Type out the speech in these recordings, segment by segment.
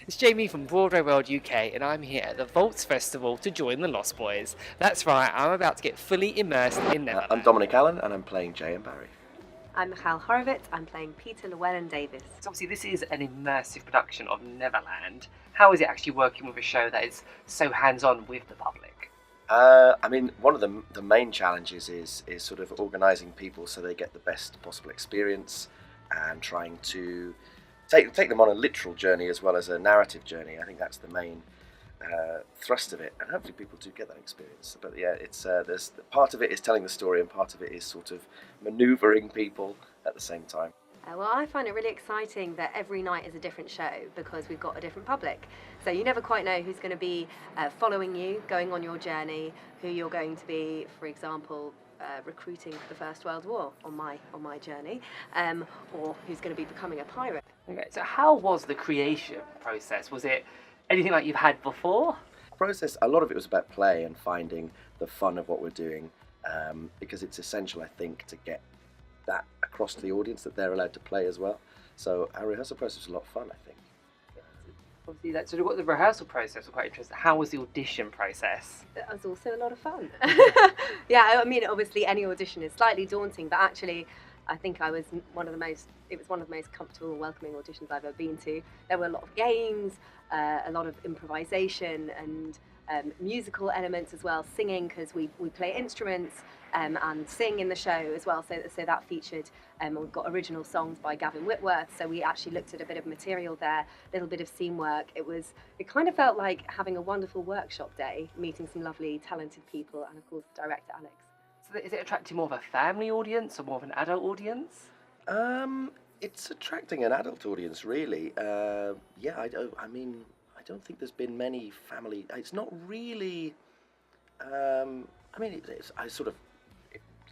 It's Jamie from BroadwayWorld UK, and I'm here at the Vaults Festival to join the Lost Boys. That's right, I'm about to get fully immersed in Neverland. I'm Dominic Allen, and I'm playing Jay and Barry. I'm Michal Horowitz. I'm playing Peter Llewellyn-Davies. So obviously this is an immersive production of Neverland. How is it actually working with a show that is so hands-on with the public? I mean, one of the main challenges is sort of organising people so they get the best possible experience, and trying to take them on a literal journey as well as a narrative journey. I think that's the main thrust of it, and hopefully people do get that experience. But yeah, it's there's part of it is telling the story, and part of it is sort of manoeuvring people at the same time. Well, I find it really exciting that every night is a different show because we've got a different public. So you never quite know who's going to be following you, going on your journey, who you're going to be, for example, recruiting for the First World War on my journey, or who's going to be becoming a pirate. Okay, so how was the creation process? Was it anything like you've had before? Process, a lot of it was about play and finding the fun of what we're doing, because it's essential, I think, to get that across to the audience that they're allowed to play as well. So our rehearsal process was a lot of fun, I think. Obviously, that sort of what the rehearsal process was quite interesting. How was the audition process? It was also a lot of fun. Yeah, I mean, obviously any audition is slightly daunting, but actually I think it was one of the most comfortable and welcoming auditions I've ever been to. There were a lot of games, a lot of improvisation and musical elements as well, singing, because we play instruments and sing in the show as well, so that featured, we've got original songs by Gavin Whitworth, so we actually looked at a bit of material there, a little bit of scene work. It kind of felt like having a wonderful workshop day, meeting some lovely talented people, and of course director Alex. So is it attracting more of a family audience or more of an adult audience? It's attracting an adult audience, really. Yeah, I don't think there's been many family. It's not really.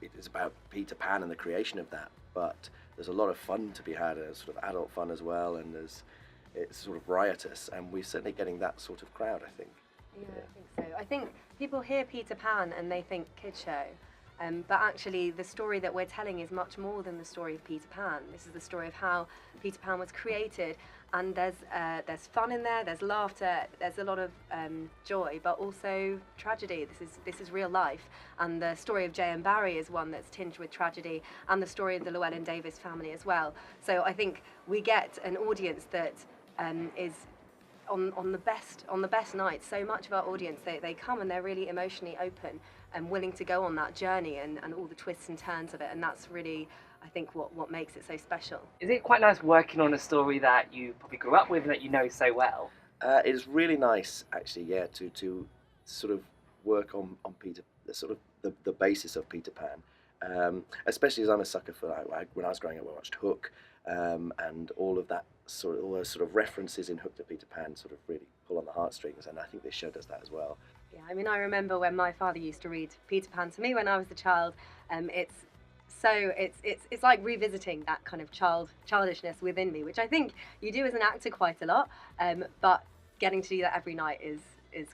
It is about Peter Pan and the creation of that, but there's a lot of fun to be had, sort of adult fun as well, and it's sort of riotous, and we're certainly getting that sort of crowd, I think. Yeah, I think so. I think people hear Peter Pan and they think kid show. But actually the story that we're telling is much more than the story of Peter Pan. This is the story of how Peter Pan was created, and there's fun in there, there's laughter, there's a lot of joy, but also tragedy. This is real life, and the story of Jay and Barry is one that's tinged with tragedy, and the story of the Llewellyn-Davies family as well. So I think we get an audience that is on the best night. So much of our audience, they come and they're really emotionally open and willing to go on that journey and all the twists and turns of it, and that's really, I think, what makes it so special. Is it quite nice working on a story that you probably grew up with and that you know so well? It is really nice, actually, yeah, to sort of work on Peter, the basis of Peter Pan, especially as I'm a sucker for, when I was growing up, I watched Hook, and all those sort of references in Hook to Peter Pan sort of really pull on the heartstrings, and I think this show does that as well. Yeah, I mean, I remember when my father used to read Peter Pan to me when I was a child. It's like revisiting that kind of childishness within me, which I think you do as an actor quite a lot, but getting to do that every night is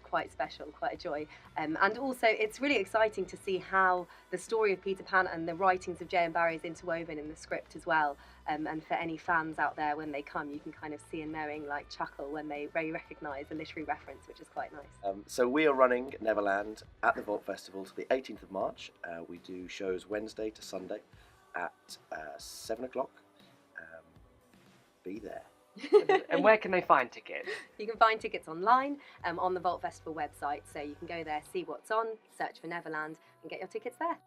quite special, quite a joy. And also it's really exciting to see how the story of Peter Pan and the writings of Jay and Barry is interwoven in the script as well. And for any fans out there, when they come, you can kind of see a knowing, like, chuckle when they recognise a literary reference, which is quite nice. So we are running Neverland at the Vault Festival to the 18th of March. We do shows Wednesday to Sunday at 7 o'clock. Be there. And where can they find tickets? You can find tickets online on the Vault Festival website, so you can go there, see what's on, search for Neverland and get your tickets there.